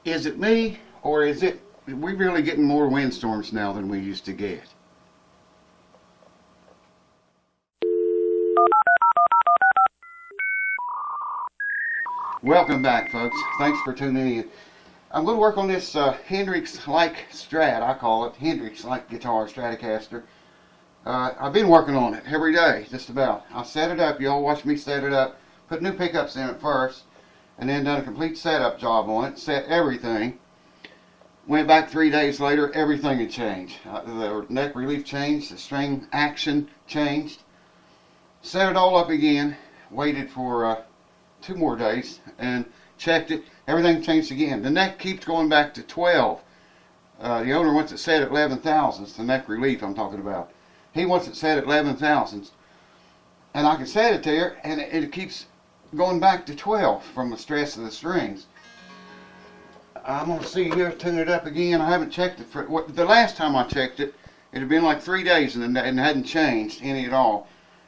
Is it me, or is it we really getting more windstorms now than we used to get? Welcome back, folks. Thanks for tuning in. I'm going to work on this Hendrix-like Strat, I call it, Hendrix-like guitar, Stratocaster. I've been working on it every day, just about. I set it up, y'all watch me set it up, put new pickups in it first, and then done a complete setup job on it, set everything. Went back 3 days later, everything had changed. The neck relief changed, the string action changed. Set it all up again, waited for 2 more days, and checked it. Everything changed again. The neck keeps going back to 12. The owner wants it set at 11 thousandths, the neck relief I'm talking about. He wants it set at 11 thousandths. And I can set it there, and it keeps going back to 12 from the stress of the strings. I'm going to see here, tune it up again. I haven't checked it for, the last time I checked it, it had been like 3 days and it hadn't changed any at all.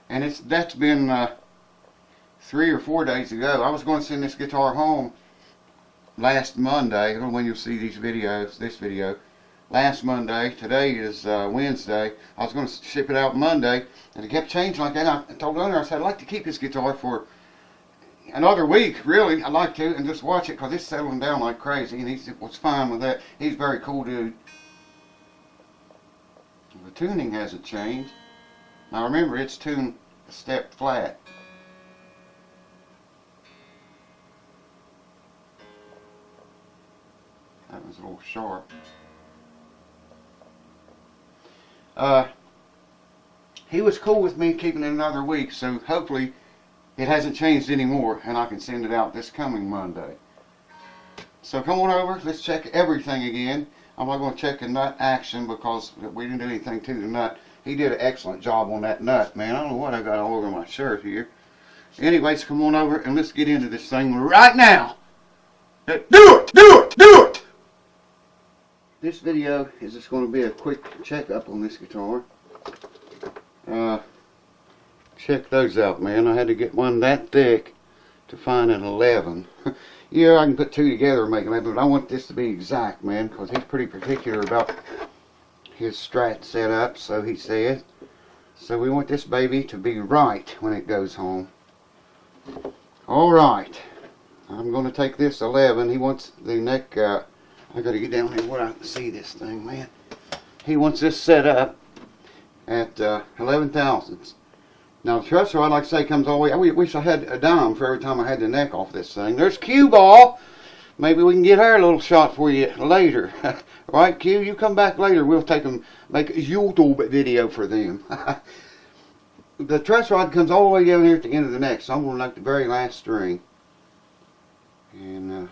And that's been 3 or 4 days ago. I was going to send this guitar home last Monday. I don't know when you'll see these videos, this video. Last Monday. Today is Wednesday. I was going to ship it out Monday, and it kept changing like that. I told the owner, I said, I'd like to keep this guitar for another week, really. I'd like to, and just watch it, because it's settling down like crazy, and he was fine with that. He's a very cool dude. The tuning hasn't changed. Now remember, it's tuned a step flat. That was a little sharp. He was cool with me keeping it another week, so hopefully it hasn't changed anymore, and I can send it out this coming Monday. So come on over, let's check everything again. I'm not going to check the nut action because we didn't do anything to the nut. He did an excellent job on that nut, man. I don't know what I got all over my shirt here. Anyways, come on over and let's get into this thing right now. Do it! Do it! Do it! This video is just going to be a quick checkup on this guitar. Check those out, man. I had to get one that thick to find an 11. Yeah, I can put 2 together and make 11, but I want this to be exact, man, because he's pretty particular about his Strat setup, so he said. So we want this baby to be right when it goes home. Alright, I'm going to take this 11. He wants the neck, I got to get down here where I can see this thing, man. He wants this set up at 11 thousandths. Now the truss rod, like I say, comes all the way. I wish I had a dime for every time I had the neck off this thing. There's Q Ball. Maybe we can get her a little shot for you later. Right, Q? You come back later. We'll take them, make a YouTube video for them. The truss rod comes all the way down here at the end of the neck, so I'm going to like the very last string. And,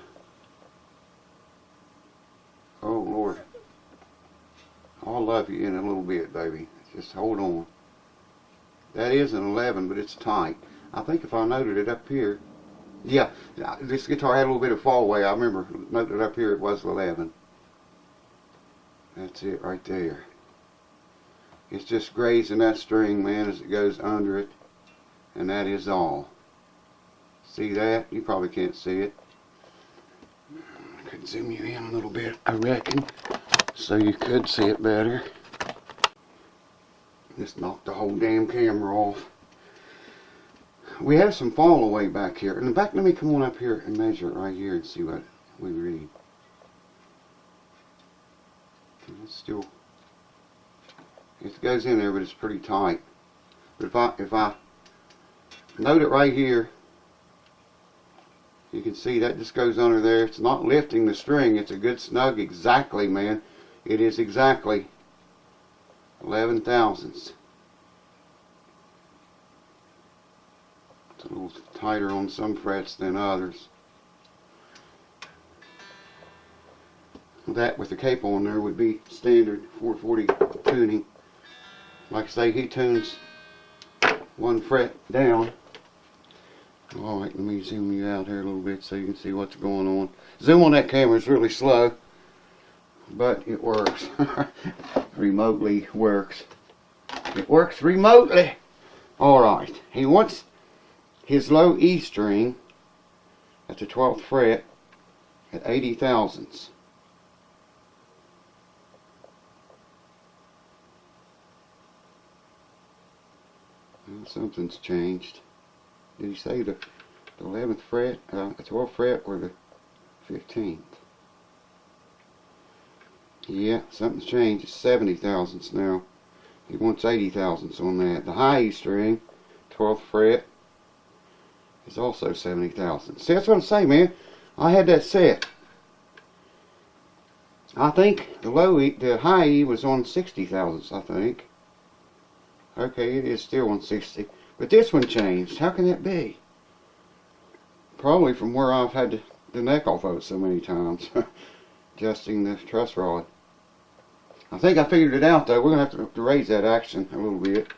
oh Lord. I'll love you in a little bit, baby. Just hold on. That is an 11, but it's tight. I think if I noted it up here, yeah, this guitar had a little bit of fall away. I remember noted up here it was 11. That's it right there. It's just grazing that string, man, as it goes under it, and that is all. See that? You probably can't see it. I could zoom you in a little bit, I reckon, so you could see it better. Just knocked the whole damn camera off. We have some fall away back here. In fact, let me come on up here and measure it right here and see what we read. It's still, it goes in there, but it's pretty tight. But if I note it right here, you can see that just goes under there. It's not lifting the string. It's a good snug exactly, man. It is exactly 11 thousandths. It's a little tighter on some frets than others. That with the cape on there would be standard 440 tuning. Like I say, he tunes 1 fret down. Alright, let me zoom you out here a little bit so you can see what's going on. Zoom on that camera is really slow, but it works. Remotely works. It works remotely. Alright, he wants his low E string at the 12th fret at 80 thousandths. Well, something's changed. Did he say the 11th fret, the 12th fret, or the 15th? Yeah, something's changed. It's 70 thousandths now. He wants 80 thousandths on that. The high E string, 12th fret, is also 70 thousandths. See, that's what I'm saying, man. I had that set. I think the low E, the high E was on 60 thousandths, I think. Okay, it is still on 60. But this one changed. How can that be? Probably from where I've had the neck off of it so many times. Adjusting the truss rod. I think I figured it out, though. We're going to have to raise that action a little bit.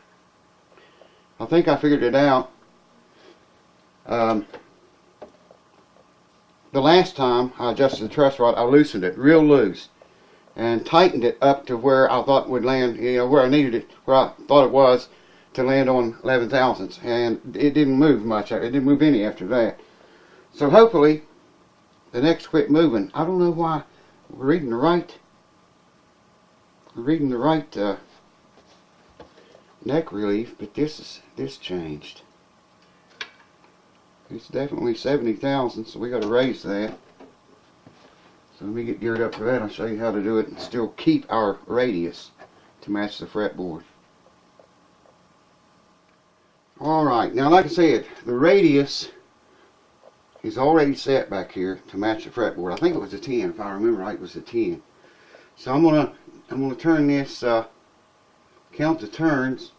I think I figured it out. The last time I adjusted the truss rod, I loosened it real loose and tightened it up to where I thought it would land, you know, where I needed it, where I thought it was to land on 11 thousandths, and it didn't move much. It didn't move any after that. So hopefully the neck's quit moving. I don't know why. We're reading the right neck relief, but this changed. It's definitely 70 thousandths, so we got to raise that. So let me get geared up for that. I'll show you how to do it and still keep our radius to match the fretboard. Alright, now like I said, the radius is already set back here to match the fretboard. I think it was a 10, if I remember right, it was a 10. So I'm gonna turn this, count the turns.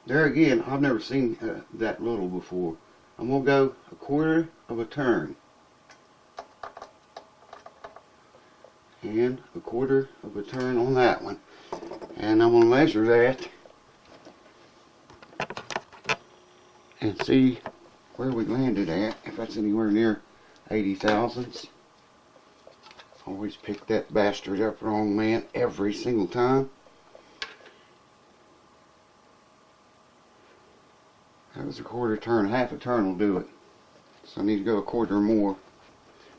There again, I've never seen that little before. I'm going to go 1/4 of a turn. And 1/4 of a turn on that one. And I'm going to measure that and see where we landed at, if that's anywhere near 80 thousandths. Always pick that bastard up wrong, man, every single time. That was 1/4 turn. Half a turn will do it. So I need to go 1/4 more.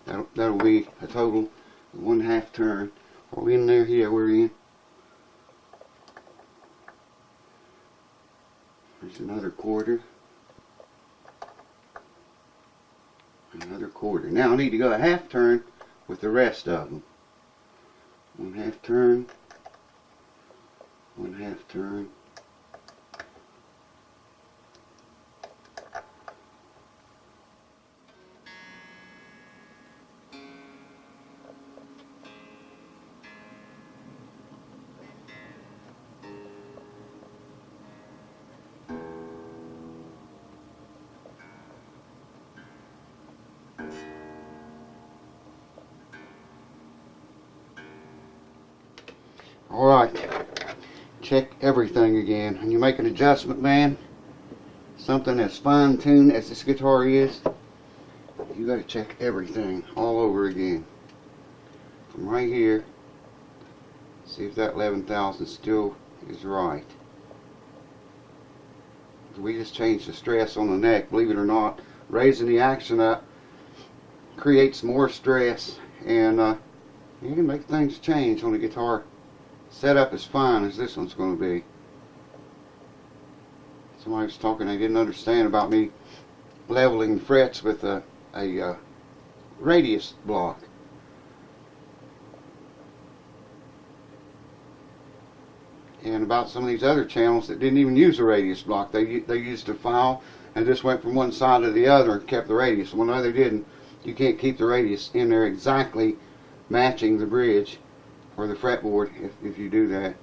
That'll be a total of 1/2 turn. Are we in there? Yeah, we're in. There's another 1/4. Another 1/4. Now I need to go a 1/2 turn with the rest of them. 1/2 turn. 1/2 turn. Alright, check everything again. When you make an adjustment, man, something as fine-tuned as this guitar is, you got to check everything all over again. From right here, see if that 11,000 still is right. We just changed the stress on the neck, believe it or not. Raising the action up creates more stress, and you can make things change on the guitar set up as fine as this one's going to be. Somebody was talking, they didn't understand about me leveling the frets with a radius block. And about some of these other channels that didn't even use a radius block. They used a file and just went from one side to the other and kept the radius. Well, no, they didn't. You can't keep the radius in there exactly matching the bridge or the fretboard if you do that.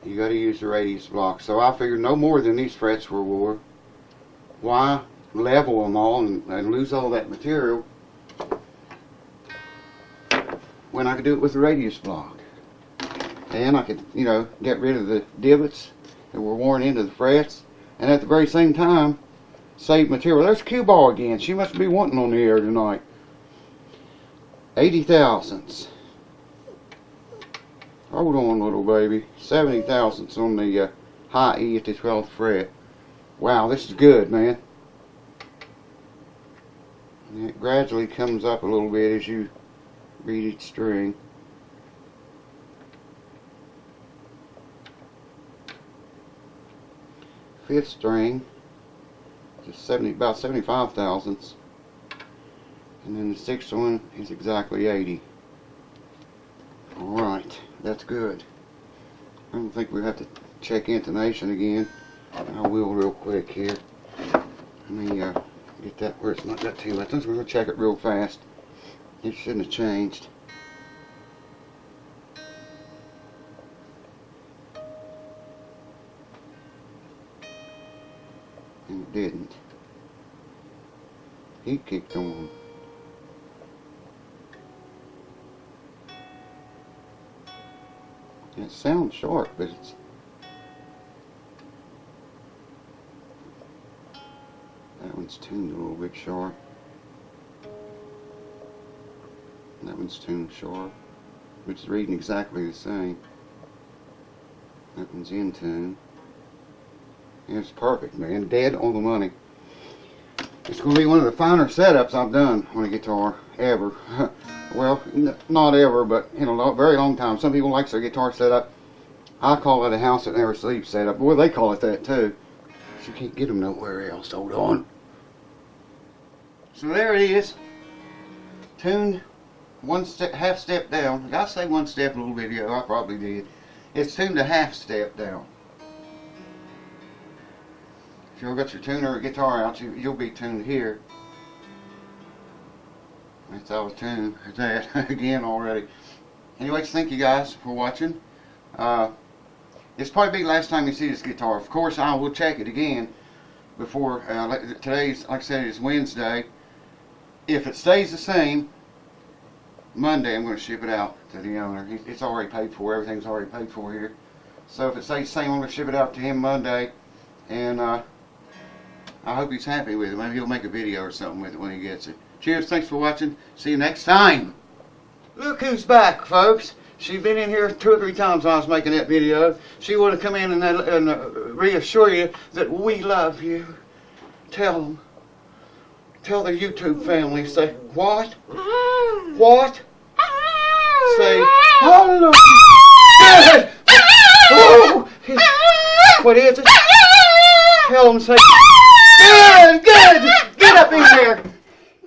You got to use the radius block. So I figured no more than these frets were wore. Why level them all and lose all that material when I could do it with the radius block? And I could, you know, get rid of the divots that were worn into the frets, and at the very same time save material. There's Cue Ball again. She must be wanting on the air tonight. 80 thousandths. Hold on, little baby. 70 thousandths on the high E at the 12th fret. Wow, this is good, man. And it gradually comes up a little bit as you read each string. Fifth string is about 75 thousandths, and then the sixth one is exactly 80. Alright, that's good. I don't think we have to check intonation again. I will real quick here. Let me get that where it's not got too much. We're going to check it real fast. It shouldn't have changed. And it didn't. He kicked on. It sounds short, but it's that one's tuned a little bit short. That one's tuned short, which is reading exactly the same. That one's in tune. It's perfect, man. Dead on the money. It's going to be one of the finer setups I've done on a guitar ever. Well, not ever, but in a very long time. Some people like their guitar setup. I call it a house that never sleeps setup. Boy, they call it that too. But you can't get them nowhere else. Hold on. So there it is. Tuned one step, half step down. I say one step in a little video. I probably did. It's tuned a half step down. If you've got your tuner or guitar out, you'll be tuned here. That's out of tune. There's that again already. Anyways, thank you guys for watching. It's probably the last time you see this guitar. Of course, I will check it again before. Today's, like I said, it's Wednesday. If it stays the same, Monday I'm going to ship it out to the owner. It's already paid for. Everything's already paid for here. So if it stays the same, I'm going to ship it out to him Monday. And I hope he's happy with it. Maybe he'll make a video or something with it when he gets it. Cheers, thanks for watching. See you next time. Look who's back, folks. She's been in here 2 or 3 times when I was making that video. She wanted to come in and reassure you that we love you. Tell them. Tell the YouTube family. Say, what? What? Say, hallelujah. Good. Oh, what is it? Tell them, say, good, good. Get up in there.